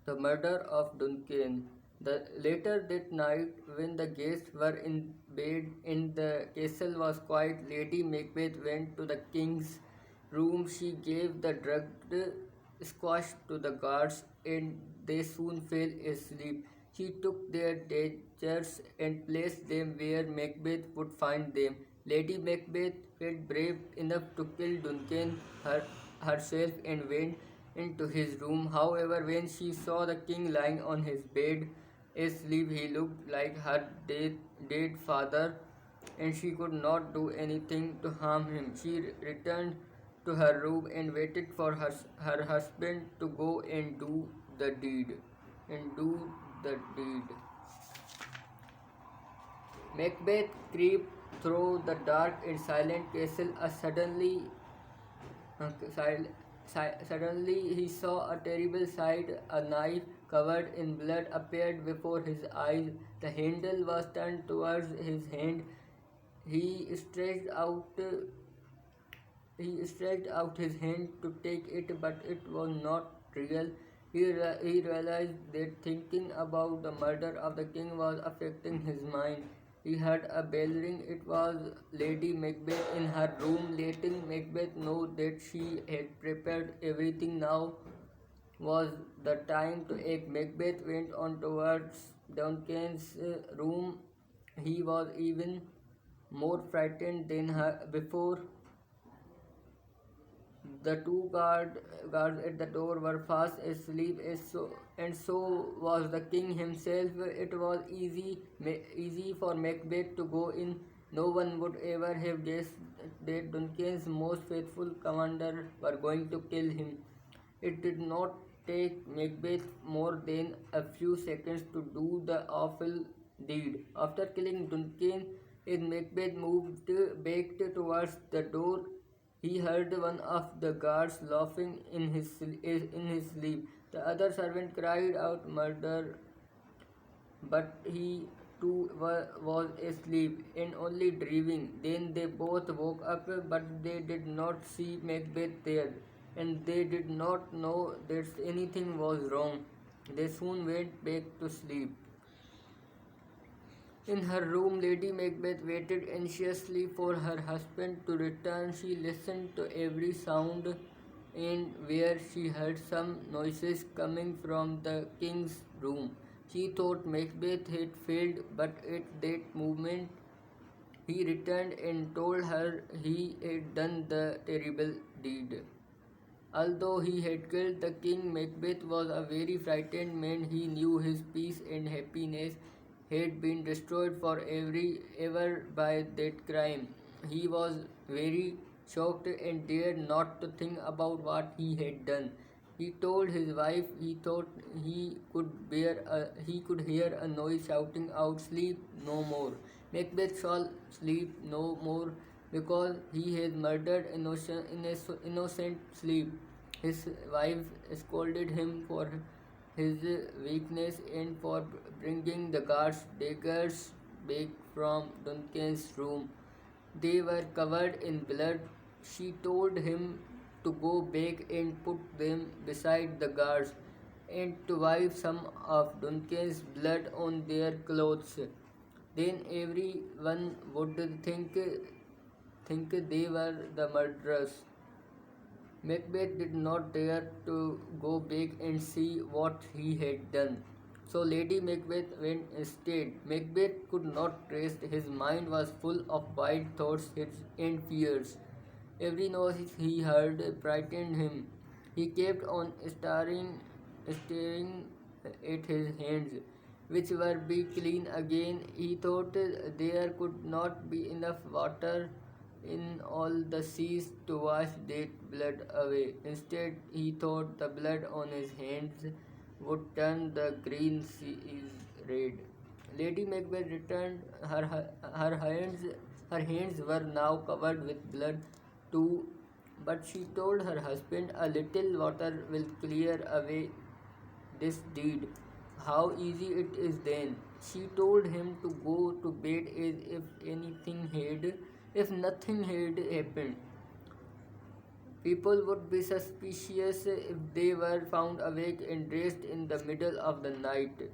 The murder of Duncan. Later that night, when the guests were in bed and the castle was quiet, Lady Macbeth went to the king's room. She gave the drugged squash to the guards, and they soon fell asleep. She took their dagers and placed them where Macbeth would find them. Lady Macbeth felt brave enough to kill Duncan herself and went into his room. However, when she saw the king lying on his bed asleep, he looked like her dead father, and she could not do anything to harm him. She returned to her room and waited for her husband to go and do the deed. And do the deed. Macbeth crept through the dark and silent castle. Suddenly he saw a terrible sight. A knife covered in blood appeared before his eyes. The handle was turned towards his hand. He stretched out he stretched out his hand to take it, but it was not real. He realized that thinking about the murder of the king was affecting his mind. He heard a bell ring. It was Lady Macbeth in her room, letting Macbeth know that she had prepared everything. Now was the time to act. Macbeth went on towards Duncan's room. He was even more frightened than her before. The two guards at the door were fast asleep, and so was the king himself. It was easy for Macbeth to go in. No one would ever have guessed that Duncan's most faithful commander were going to kill him. It did not take Macbeth more than a few seconds to do the awful deed. After killing Duncan, as Macbeth moved back towards the door, he heard one of the guards laughing in his sleep. The other servant cried out murder, but he too was asleep and only dreaming. Then they both woke up, but they did not see Macbeth there, and they did not know that anything was wrong. They soon went back to sleep. In her room, Lady Macbeth waited anxiously for her husband to return. She listened to every sound, and where she heard some noises coming from the king's room. She thought Macbeth had failed, but at that moment he returned and told her he had done the terrible deed. Although he had killed the king, Macbeth was a very frightened man. He knew his peace and happiness had been destroyed ever by that crime. He was very shocked and dared not to think about what he had done. He told his wife he thought he could hear a noise shouting out, "Sleep no more." Macbeth shall sleep no more because he has murdered innocent sleep. His wife scolded him for his weakness and for bringing the guards' daggers back from Duncan's room. They were covered in blood. She told him to go back and put them beside the guards and to wipe some of Duncan's blood on their clothes. Then everyone would think they were the murderers. Macbeth did not dare to go back and see what he had done. So Lady Macbeth went instead. Macbeth could not rest. His mind was full of wild thoughts and fears. Every noise he heard frightened him. He kept on staring at his hands, which were be clean again. He thought there could not be enough water in all the seas to wash that blood away. Instead, he thought the blood on his hands would turn the green seas red. Lady Macbeth returned. Her hands were now covered with blood too, but she told her husband, "A little water will clear away this deed." How easy it is then. She told him to go to bed as if nothing had happened. People would be suspicious if they were found awake and dressed in the middle of the night.